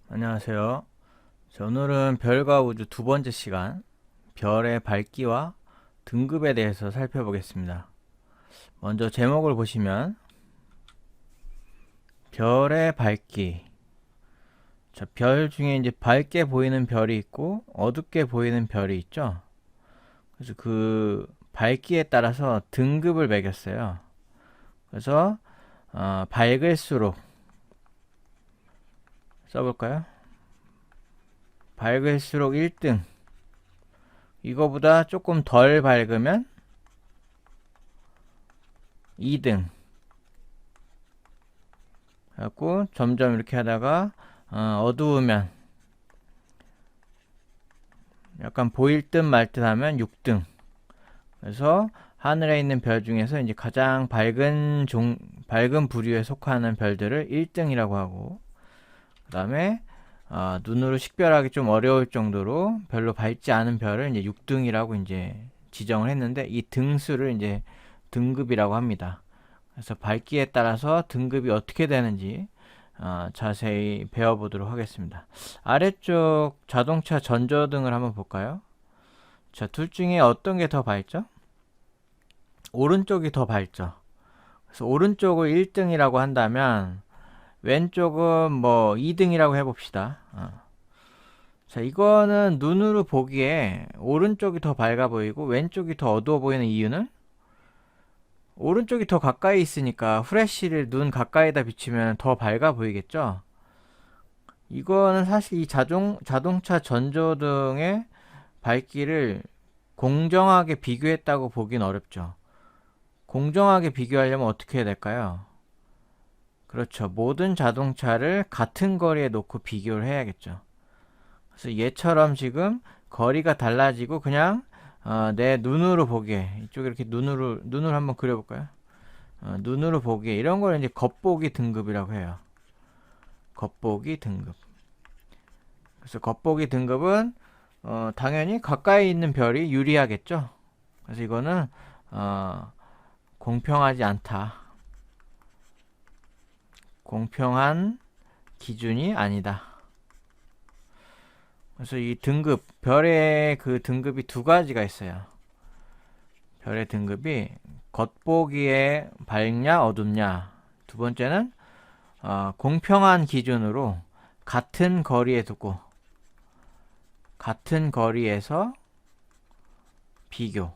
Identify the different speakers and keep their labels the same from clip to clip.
Speaker 1: 안녕하세요. 자, 오늘은 별과 우주 두 번째 시간, 별의 밝기와 등급에 대해서 살펴보겠습니다. 먼저 제목을 보시면, 별의 밝기. 자, 별 중에 이제 밝게 보이는 별이 있고, 어둡게 보이는 별이 있죠. 그래서 그 밝기에 따라서 등급을 매겼어요. 그래서, 밝을수록, 써볼까요? 밝을수록 1등. 이거보다 조금 덜 밝으면 2등. 그래갖고 점점 이렇게 하다가 어두우면 약간 보일 듯 말 듯 하면 6등. 그래서 하늘에 있는 별 중에서 이제 가장 밝은 부류에 속하는 별들을 1등이라고 하고, 그 다음에 눈으로 식별하기 좀 어려울 정도로 별로 밝지 않은 별을 이제 6등이라고 이제 지정을 했는데, 이 등수를 이제 등급이라고 합니다. 그래서 밝기에 따라서 등급이 어떻게 되는지 자세히 배워보도록 하겠습니다. 아래쪽 자동차 전조등을 한번 볼까요? 자, 둘 중에 어떤 게 더 밝죠? 오른쪽이 더 밝죠. 그래서 오른쪽을 1등이라고 한다면 왼쪽은 뭐 2등이라고 해봅시다. 자, 이거는 눈으로 보기에 오른쪽이 더 밝아 보이고 왼쪽이 더 어두워 보이는 이유는, 오른쪽이 더 가까이 있으니까 후레쉬를 눈 가까이다 비치면 더 밝아 보이겠죠? 이거는 사실 이 자동차 전조등의 밝기를 공정하게 비교했다고 보긴 어렵죠. 공정하게 비교하려면 어떻게 해야 될까요? 그렇죠. 모든 자동차를 같은 거리에 놓고 비교를 해야겠죠. 그래서 얘처럼 지금 거리가 달라지고 그냥 내 눈으로 보기에, 이쪽에 이렇게 눈을 한번 그려볼까요? 눈으로 보기에 이런 걸 이제 겉보기 등급이라고 해요. 겉보기 등급. 그래서 겉보기 등급은 당연히 가까이 있는 별이 유리하겠죠. 그래서 이거는 공평하지 않다. 공평한 기준이 아니다. 그래서 이 등급, 별의 그 등급이 두 가지가 있어요. 별의 등급이 겉보기에 밝냐 어둡냐. 두 번째는 공평한 기준으로 같은 거리에 두고 같은 거리에서 비교.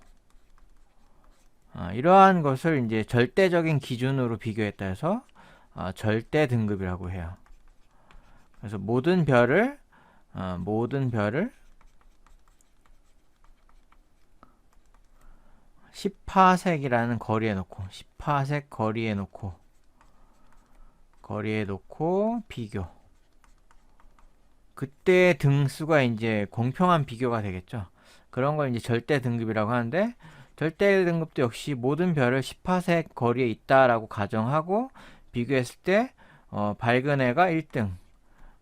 Speaker 1: 이러한 것을 이제 절대적인 기준으로 비교했다 해서 절대 등급이라고 해요. 그래서 모든 별을 10파섹이라는 거리에 놓고 10파섹 거리에 놓고 비교. 그때 등수가 이제 공평한 비교가 되겠죠. 그런 걸 이제 절대 등급이라고 하는데, 절대 등급도 역시 모든 별을 10파섹 거리에 있다라고 가정하고 비교했을 때 밝은 애가 1등,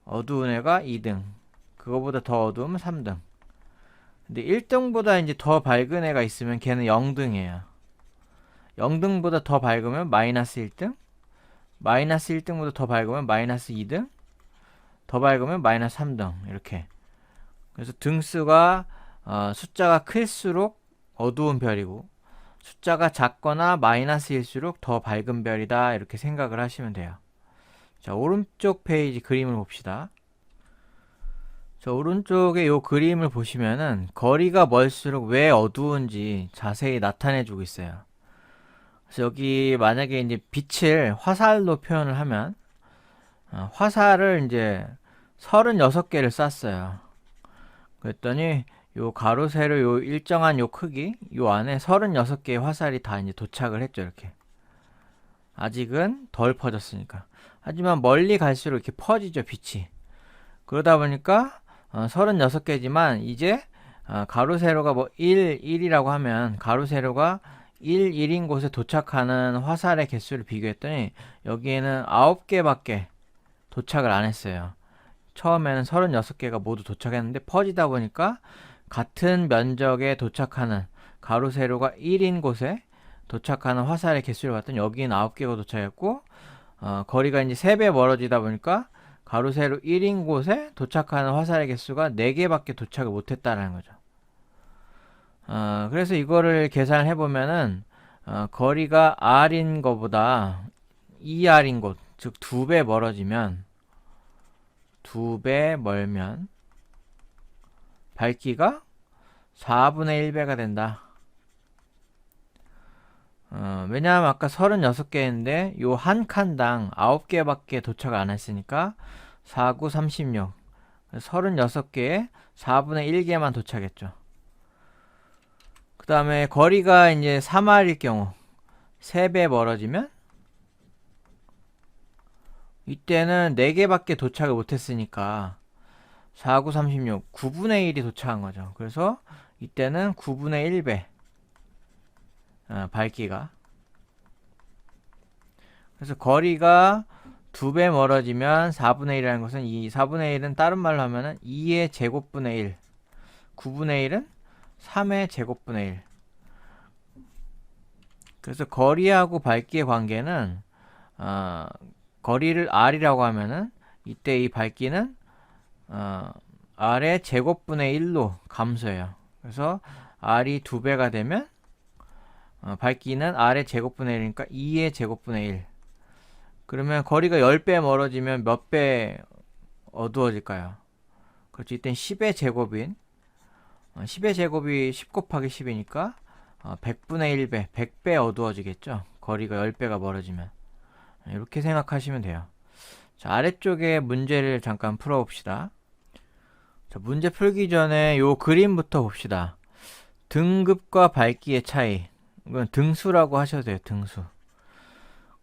Speaker 1: 어두운 애가 2등, 그거보다 더 어두우면 3등. 근데 1등보다 이제 더 밝은 애가 있으면 걔는 0등이에요. 0등보다 더 밝으면 마이너스 1등, 마이너스 1등보다 더 밝으면 마이너스 2등, 더 밝으면 마이너스 3등, 이렇게. 그래서 등수가 숫자가 클수록 어두운 별이고, 숫자가 작거나 마이너스일수록 더 밝은 별이다, 이렇게 생각을 하시면 돼요. 자, 오른쪽 페이지 그림을 봅시다. 자, 오른쪽에 요 그림을 보시면은 거리가 멀수록 왜 어두운지 자세히 나타내 주고 있어요. 그래서 여기 만약에 이제 빛을 화살로 표현을 하면, 화살을 이제 36개를 쐈어요. 그랬더니 요 가로 세로 요 일정한 요 크기, 요 안에 36개의 화살이 다 이제 도착을 했죠. 이렇게. 아직은 덜 퍼졌으니까. 하지만 멀리 갈수록 이렇게 퍼지죠, 빛이. 그러다 보니까 36개지만 이제 가로 세로가 뭐 1, 1이라고 하면 가로 세로가 1, 1인 곳에 도착하는 화살의 개수를 비교했더니 여기에는 9개밖에 도착을 안 했어요. 처음에는 36개가 모두 도착했는데 퍼지다 보니까 같은 면적에 도착하는, 가로 세로가 1인 곳에 도착하는 화살의 개수를 봤더니 여기는 9개가 도착했고, 거리가 이제 3배 멀어지다 보니까 가로 세로 1인 곳에 도착하는 화살의 개수가 4개밖에 도착을 못했다라는 거죠. 그래서 이거를 계산을 해보면은 거리가 r인 거보다 2r인 곳, 즉 2배 멀어지면 2배 멀면 밝기가 4분의 1배가 된다. 왜냐하면 아까 36개인데 요 한 칸당 9개밖에 도착을 안 했으니까 4, 9, 36 36개에 4분의 1개만 도착했죠. 그 다음에 거리가 이제 3r일 경우 3배 멀어지면 이때는 4개밖에 도착을 못했으니까 4, 9, 36 9분의 1이 도착한 거죠. 그래서 이때는 9분의 1배 밝기가. 그래서 거리가 2배 멀어지면 4분의 1이라는 것은 이 4분의 1은 다른 말로 하면은 2의 제곱분의 1 9분의 1은 3의 제곱분의 1. 그래서 거리하고 밝기의 관계는 거리를 r이라고 하면은 이때 이 밝기는 r의 제곱분의 1로 감소해요. 그래서 r이 2배가 되면 밝기는 r의 제곱분의 1이니까 2의 제곱분의 1. 그러면 거리가 10배 멀어지면 몇 배 어두워질까요? 그렇죠. 이땐 10의 제곱인 10의 제곱이 10 곱하기 10이니까 100분의 1배, 100배 어두워지겠죠. 거리가 10배가 멀어지면. 이렇게 생각하시면 돼요. 자, 아래쪽에 문제를 잠깐 풀어봅시다. 자, 문제 풀기 전에 요 그림부터 봅시다. 등급과 밝기의 차이. 이건 등수라고 하셔도 돼요. 등수.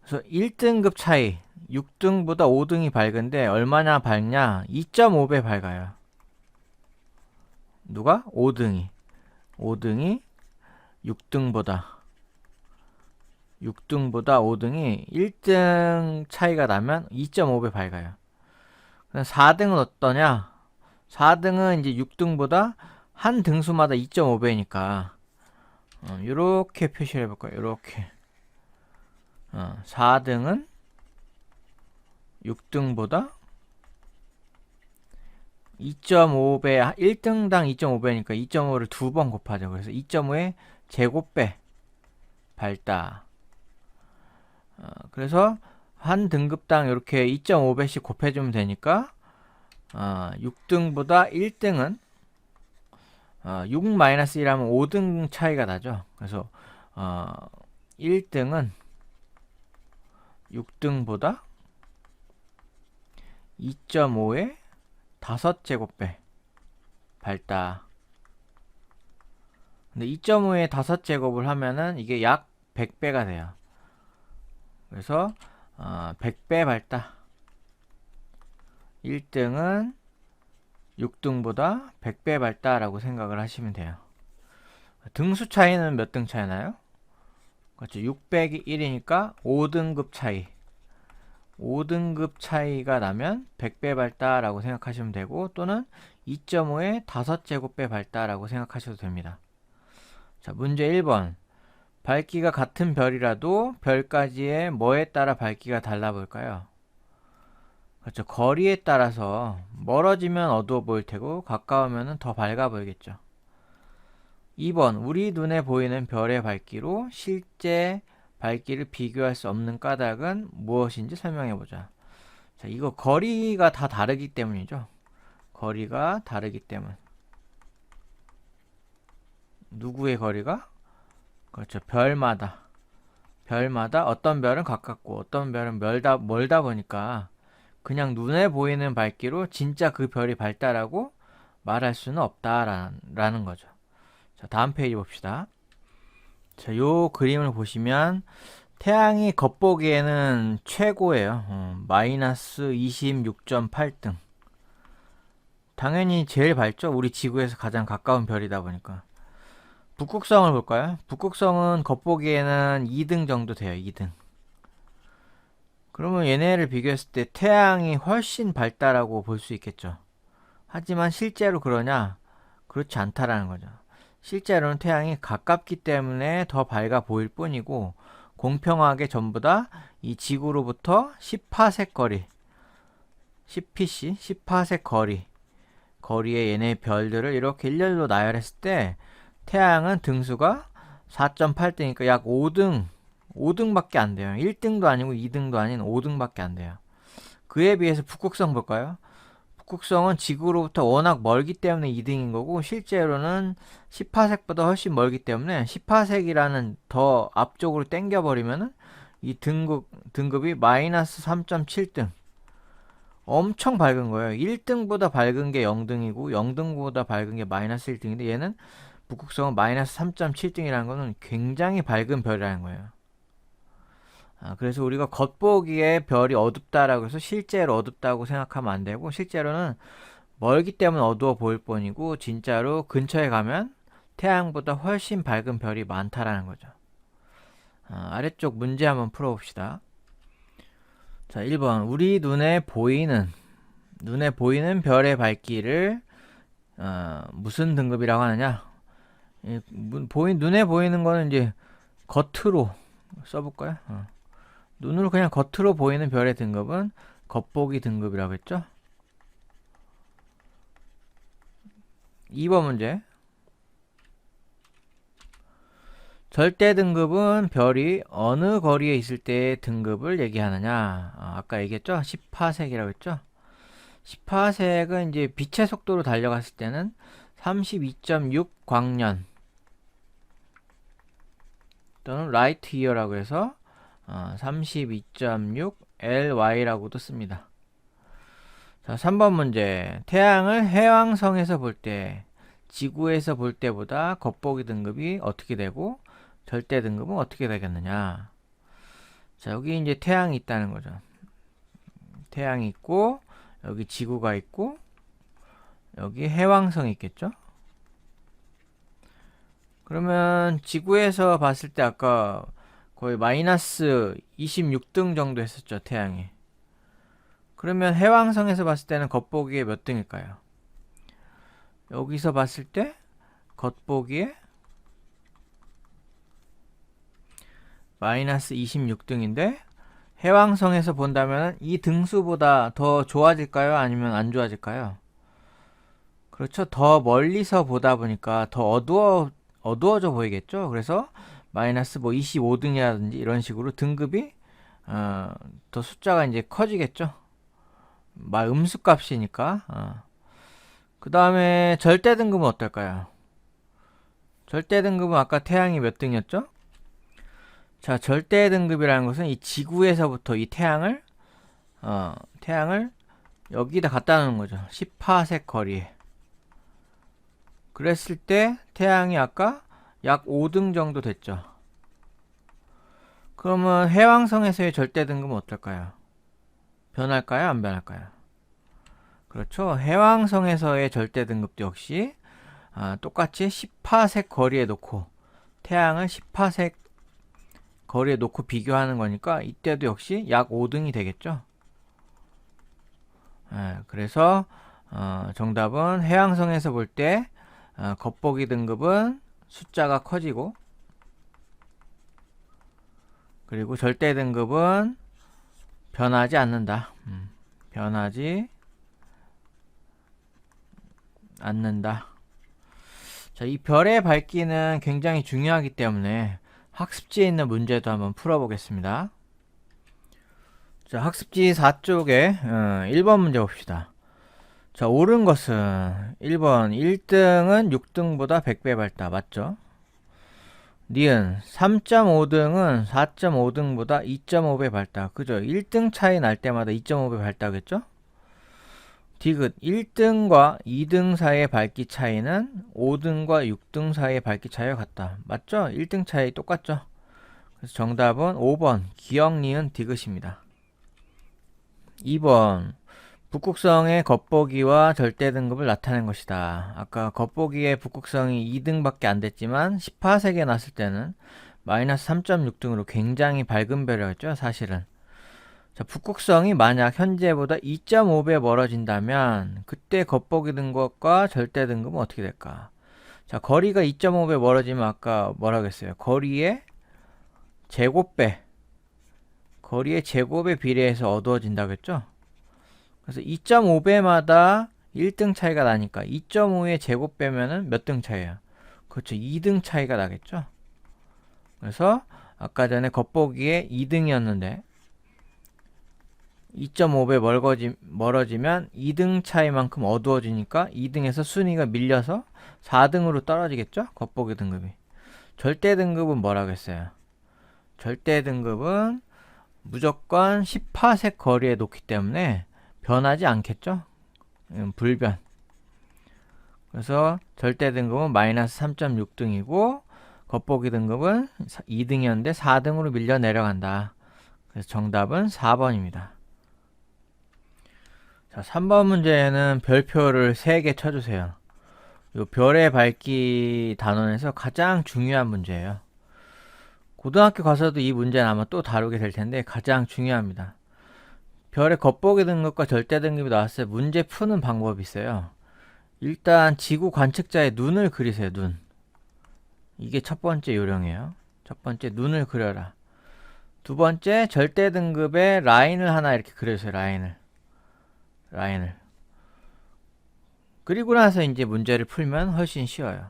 Speaker 1: 그래서 1등급 차이. 6등보다 5등이 밝은데 얼마나 밝냐? 2.5배 밝아요. 누가? 5등이. 5등이 6등보다 5등이 1등 차이가 나면 2.5배 밝아요. 4등은 어떠냐? 4등은 이제 6등보다 한 등수마다 2.5배니까 이렇게 표시를 해볼까요? 이렇게 4등은 6등보다 2.5배 1등당 2.5배니까 2.5를 2번 곱하죠. 그래서 2.5의 제곱배 밝다. 그래서 한 등급당 이렇게 2.5배씩 곱해주면 되니까 6등보다 1등은 6-1하면 5등 차이가 나죠. 그래서 1등은 6등보다 2.5의 5제곱배 밝다. 근데 2.5의 5제곱을 하면은 이게 약 100배가 돼요. 그래서 100배 밝다. 1등은 6등보다 100배 밝다라고 생각을 하시면 돼요. 등수 차이는 몇 등 차이나요? 그렇죠. 600이 1이니까 5등급 차이. 5등급 차이가 나면 100배 밝다라고 생각하시면 되고, 또는 2.5의 5제곱배 밝다라고 생각하셔도 됩니다. 자, 문제 1번. 밝기가 같은 별이라도 별까지의 뭐에 따라 밝기가 달라 볼까요? 그렇죠. 거리에 따라서 멀어지면 어두워 보일 테고 가까우면 더 밝아 보이겠죠. 2번. 우리 눈에 보이는 별의 밝기로 실제 밝기를 비교할 수 없는 까닭은 무엇인지 설명해 보자. 자, 이거 거리가 다 다르기 때문이죠. 거리가 다르기 때문. 누구의 거리가? 그렇죠. 별마다 어떤 별은 가깝고 어떤 별은 멀다 보니까 그냥 눈에 보이는 밝기로 진짜 그 별이 밝다라고 말할 수는 없다라는 거죠. 자, 다음 페이지 봅시다. 자, 요 그림을 보시면 태양이 겉보기에는 최고예요. 마이너스 26.8등. 당연히 제일 밝죠. 우리 지구에서 가장 가까운 별이다 보니까. 북극성을 볼까요? 북극성은 겉보기에는 2등 정도 돼요. 2등. 그러면 얘네를 비교했을 때 태양이 훨씬 밝다라고 볼 수 있겠죠. 하지만 실제로 그러냐? 그렇지 않다라는 거죠. 실제로는 태양이 가깝기 때문에 더 밝아 보일 뿐이고, 공평하게 전부 다 이 지구로부터 10파섹 거리, 10pc, 10파섹 거리의 얘네 별들을 이렇게 일렬로 나열했을 때 태양은 등수가 4.8등이니까 약 5등밖에 안 돼요. 1등도 아니고 2등도 아닌 5등밖에 안 돼요. 그에 비해서 북극성 볼까요? 북극성은 지구로부터 워낙 멀기 때문에 2등인 거고, 실제로는 10파섹보다 훨씬 멀기 때문에 10파섹이라는 더 앞쪽으로 당겨버리면은 이 등급이 마이너스 3.7등. 엄청 밝은 거예요. 1등보다 밝은 게 0등이고 0등보다 밝은 게 마이너스 1등인데, 얘는 북극성은 마이너스 3.7등이라는 거는 굉장히 밝은 별이라는 거예요. 그래서 우리가 겉보기에 별이 어둡다라고 해서 실제로 어둡다고 생각하면 안 되고, 실제로는 멀기 때문에 어두워 보일 뿐이고, 진짜로 근처에 가면 태양보다 훨씬 밝은 별이 많다라는 거죠. 아래쪽 문제 한번 풀어봅시다. 자, 1번. 우리 눈에 보이는 별의 밝기를 무슨 등급이라고 하느냐? 눈에 보이는 거는 이제 겉으로 써볼까요? 눈으로 그냥 겉으로 보이는 별의 등급은 겉보기 등급이라고 했죠? 2번 문제. 절대 등급은 별이 어느 거리에 있을 때의 등급을 얘기하느냐? 아까 얘기했죠? 10파섹이라고 했죠? 10파섹은 이제 빛의 속도로 달려갔을 때는 32.6 광년 또는 라이트 이어라고 해서 32.6 LY라고도 씁니다. 자, 3번 문제. 태양을 해왕성에서 볼 때, 지구에서 볼 때보다 겉보기 등급이 어떻게 되고 절대 등급은 어떻게 되겠느냐? 자, 여기 이제 태양이 있다는 거죠. 태양이 있고, 여기 지구가 있고, 여기 해왕성이 있겠죠? 그러면 지구에서 봤을 때 아까 거의 마이너스 26등 정도 했었죠, 태양이. 그러면 해왕성에서 봤을 때는 겉보기에 몇 등일까요? 여기서 봤을 때 겉보기에 마이너스 26등인데, 해왕성에서 본다면 이 등수보다 더 좋아질까요? 아니면 안 좋아질까요? 그렇죠. 더 멀리서 보다 보니까 더 어두워져 보이겠죠. 그래서 마이너스 뭐 25등이라든지 이런 식으로 등급이 더 숫자가 이제 커지겠죠. 음수값이니까. 그 다음에 절대 등급은 어떨까요? 절대 등급은 아까 태양이 몇 등이었죠? 자, 절대 등급이라는 것은 이 지구에서부터 이 태양을 여기다 갖다 놓는 거죠. 10파섹 거리에. 그랬을 때 태양이 아까 약 5등 정도 됐죠. 그러면 해왕성에서의 절대 등급은 어떨까요? 변할까요? 안 변할까요? 그렇죠. 해왕성에서의 절대 등급도 역시 똑같이 10파섹 거리에 놓고, 태양을 10파섹 거리에 놓고 비교하는 거니까 이때도 역시 약 5등이 되겠죠. 그래서 정답은 해왕성에서 볼 때 겉보기 등급은 숫자가 커지고, 그리고 절대 등급은 변하지 않는다. 변하지 않는다. 자, 이 별의 밝기는 굉장히 중요하기 때문에 학습지에 있는 문제도 한번 풀어보겠습니다. 자, 학습지 4쪽에 1번 문제 봅시다. 자, 옳은 것은 1번 1등은 6등보다 100배 밝다. 맞죠? 니은 3.5등은 4.5등보다 2.5배 밝다. 그죠? 1등 차이 날 때마다 2.5배 밝다겠죠? 디귿 1등과 2등 사이의 밝기 차이는 5등과 6등 사이의 밝기 차이와 같다. 맞죠? 1등 차이 똑같죠? 그래서 정답은 5번 기역, 니은, 디귿입니다. 2번 북극성의 겉보기와 절대 등급을 나타낸 것이다. 아까 겉보기의 북극성이 2등밖에 안 됐지만 10파섹에 났을 때는 마이너스 3.6등으로 굉장히 밝은 별이었죠, 사실은. 자, 북극성이 만약 현재보다 2.5배 멀어진다면 그때 겉보기 등급과 절대 등급은 어떻게 될까? 자, 거리가 2.5배 멀어지면 아까 뭐라고 했어요? 거리의 제곱에 비례해서 어두워진다고 했죠? 그래서 2.5배마다 1등 차이가 나니까 2.5의 제곱 빼면은 몇 등 차이야? 그렇죠. 2등 차이가 나겠죠. 그래서 아까 전에 겉보기에 2등이었는데 2.5배 멀어지면 2등 차이만큼 어두워지니까 2등에서 순위가 밀려서 4등으로 떨어지겠죠? 겉보기 등급이. 절대 등급은 뭐라고 했어요? 절대 등급은 무조건 10파섹 거리에 놓기 때문에 변하지 않겠죠? 불변. 그래서 절대 등급은 마이너스 3.6등이고 겉보기 등급은 2등이었는데 4등으로 밀려 내려간다. 그래서 정답은 4번입니다. 자, 3번 문제에는 별표를 3개 쳐주세요. 요 별의 밝기 단원에서 가장 중요한 문제예요. 고등학교 가서도 이 문제는 아마 또 다루게 될 텐데 가장 중요합니다. 별의 겉보기 등급과 절대 등급이 나왔을 때 문제 푸는 방법이 있어요. 일단 지구 관측자의 눈을 그리세요. 눈. 이게 첫 번째 요령이에요. 첫 번째 눈을 그려라. 두 번째 절대 등급의 라인을 하나 이렇게 그려주세요. 라인을. 그리고 나서 이제 문제를 풀면 훨씬 쉬워요.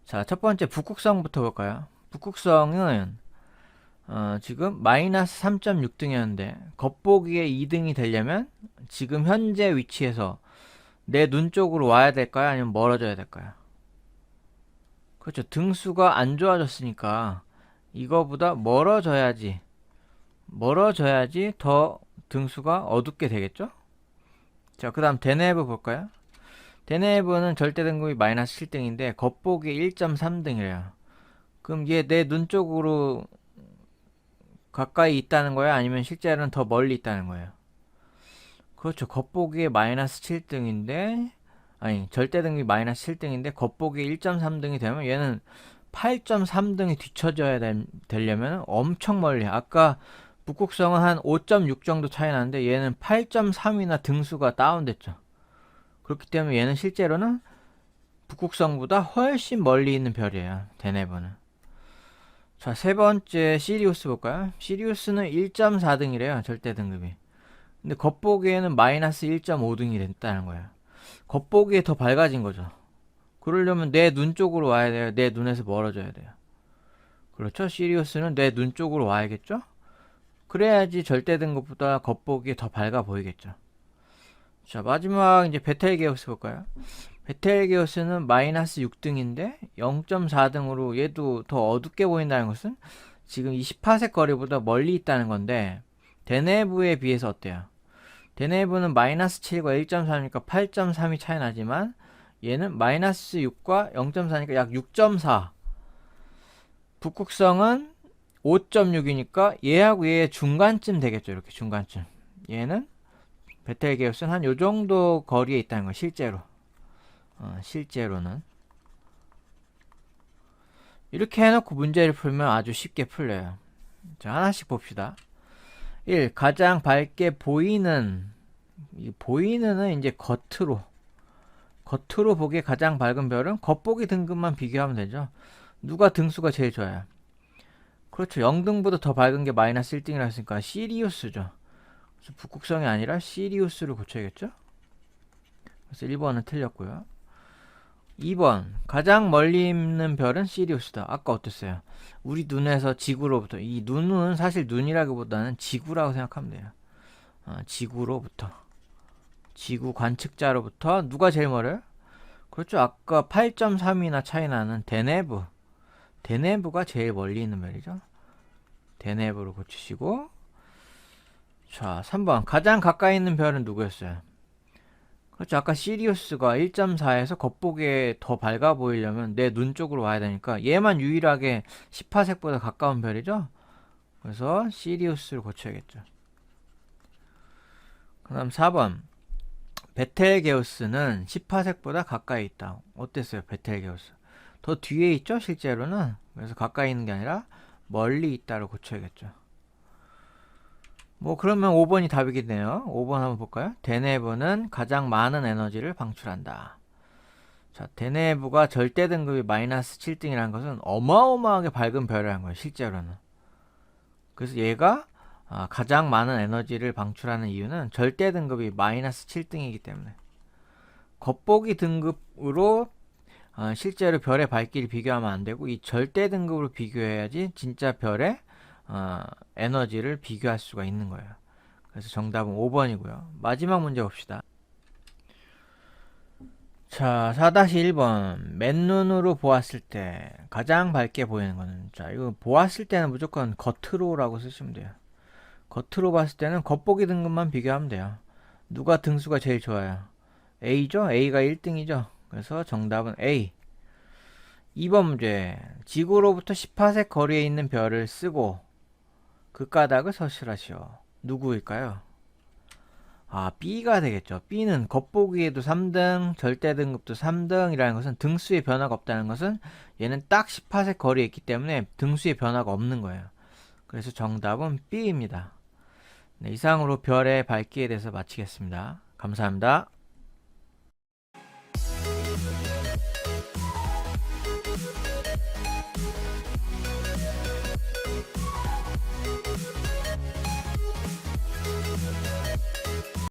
Speaker 1: 자, 첫 번째 북극성부터 볼까요? 북극성은 지금 마이너스 3.6등이었는데 겉보기에 2등이 되려면 지금 현재 위치에서 내 눈 쪽으로 와야 될까요? 아니면 멀어져야 될까요? 그렇죠. 등수가 안 좋아졌으니까 이거보다 멀어져야지 더 등수가 어둡게 되겠죠? 자, 그 다음 대내부 볼까요? 대내부는 절대 등급이 마이너스 7등인데 겉보기 1.3등이래요. 그럼 얘 내 눈 쪽으로 가까이 있다는 거야? 아니면 실제로는 더 멀리 있다는 거예요? 그렇죠. 겉보기에 마이너스 7등인데 아니 절대 등급이 마이너스 7등인데 겉보기 1.3등이 되면 얘는 8.3등이 뒤쳐져야 되려면 엄청 멀리. 아까 북극성은 한 5.6 정도 차이 나는데 얘는 8.3이나 등수가 다운됐죠. 그렇기 때문에 얘는 실제로는 북극성보다 훨씬 멀리 있는 별이에요. 대내부는. 자, 세 번째 시리우스 볼까요? 시리우스는 1.4등이래요. 절대 등급이. 근데 겉보기에는 마이너스 1.5등이 됐다는 거예요. 겉보기에 더 밝아진 거죠. 그러려면 내 눈 쪽으로 와야 돼요. 내 눈에서 멀어져야 돼요. 그렇죠? 시리우스는 내 눈 쪽으로 와야겠죠? 그래야지 절대 등급보다 겉보기에 더 밝아 보이겠죠. 자, 마지막 이제 베텔게우스 볼까요? 베텔게우스는 마이너스 6등인데 0.4등으로 얘도 더 어둡게 보인다는 것은 지금 28색 거리보다 멀리 있다는 건데 대내부에 비해서 어때요? 대내부는 마이너스 7과 1.4니까 8.3이 차이 나지만 얘는 마이너스 6과 0.4니까 약 6.4. 북극성은 5.6이니까 얘하고 얘 중간쯤 되겠죠. 이렇게 중간쯤. 얘는 베텔게우스는 한 요정도 거리에 있다는 거 실제로. 실제로는. 이렇게 해놓고 문제를 풀면 아주 쉽게 풀려요. 자, 하나씩 봅시다. 1. 가장 밝게 보이는. 이 보이는은 이제 겉으로 보기에 가장 밝은 별은 겉보기 등급만 비교하면 되죠. 누가 등수가 제일 좋아요? 그렇죠. 0등보다 더 밝은 게 마이너스 1등이라 했으니까 시리우스죠. 그래서 북극성이 아니라 시리우스를 고쳐야겠죠? 그래서 1번은 틀렸고요. 2번 가장 멀리 있는 별은 시리우스다. 아까 어땠어요? 우리 눈에서 지구로부터. 이 눈은 사실 눈이라기보다는 지구라고 생각하면 돼요. 지구로부터. 지구 관측자로부터 누가 제일 멀어요? 그렇죠. 아까 8.3이나 차이 나는 대내부가 제일 멀리 있는 별이죠. 대내부로 고치시고. 자, 3번 가장 가까이 있는 별은 누구였어요? 그렇죠. 아까 시리우스가 1.4에서 겉보기에 더 밝아 보이려면 내 눈 쪽으로 와야 되니까 얘만 유일하게 10파색보다 가까운 별이죠. 그래서 시리우스를 고쳐야겠죠. 그 다음 4번 베텔게우스는 10파색보다 가까이 있다. 어땠어요? 베텔게우스 더 뒤에 있죠 실제로는. 그래서 가까이 있는 게 아니라 멀리 있다로 고쳐야겠죠. 뭐 그러면 5번이 답이겠네요. 5번 한번 볼까요? 대내부는 가장 많은 에너지를 방출한다. 자, 대내부가 절대 등급이 마이너스 7등이라는 것은 어마어마하게 밝은 별이라는 거예요. 실제로는. 그래서 얘가 가장 많은 에너지를 방출하는 이유는 절대 등급이 마이너스 7등이기 때문에. 겉보기 등급으로 실제로 별의 밝기를 비교하면 안 되고 이 절대 등급으로 비교해야지 진짜 별의 에너지를 비교할 수가 있는 거예요. 그래서 정답은 5번이고요. 마지막 문제 봅시다. 자, 4-1번. 맨눈으로 보았을 때 가장 밝게 보이는 거는, 자, 이거 보았을 때는 무조건 겉으로라고 쓰시면 돼요. 겉으로 봤을 때는 겉보기 등급만 비교하면 돼요. 누가 등수가 제일 좋아요? A죠? A가 1등이죠. 그래서 정답은 A. 2번 문제. 지구로부터 10파섹 거리에 있는 별을 쓰고 그 까닭을 서술하시오. 누구일까요? B가 되겠죠. B는 겉보기에도 3등, 절대 등급도 3등이라는 것은 등수의 변화가 없다는 것은 얘는 딱 10파섹 거리에 있기 때문에 등수의 변화가 없는 거예요. 그래서 정답은 B입니다. 네, 이상으로 별의 밝기에 대해서 마치겠습니다. 감사합니다.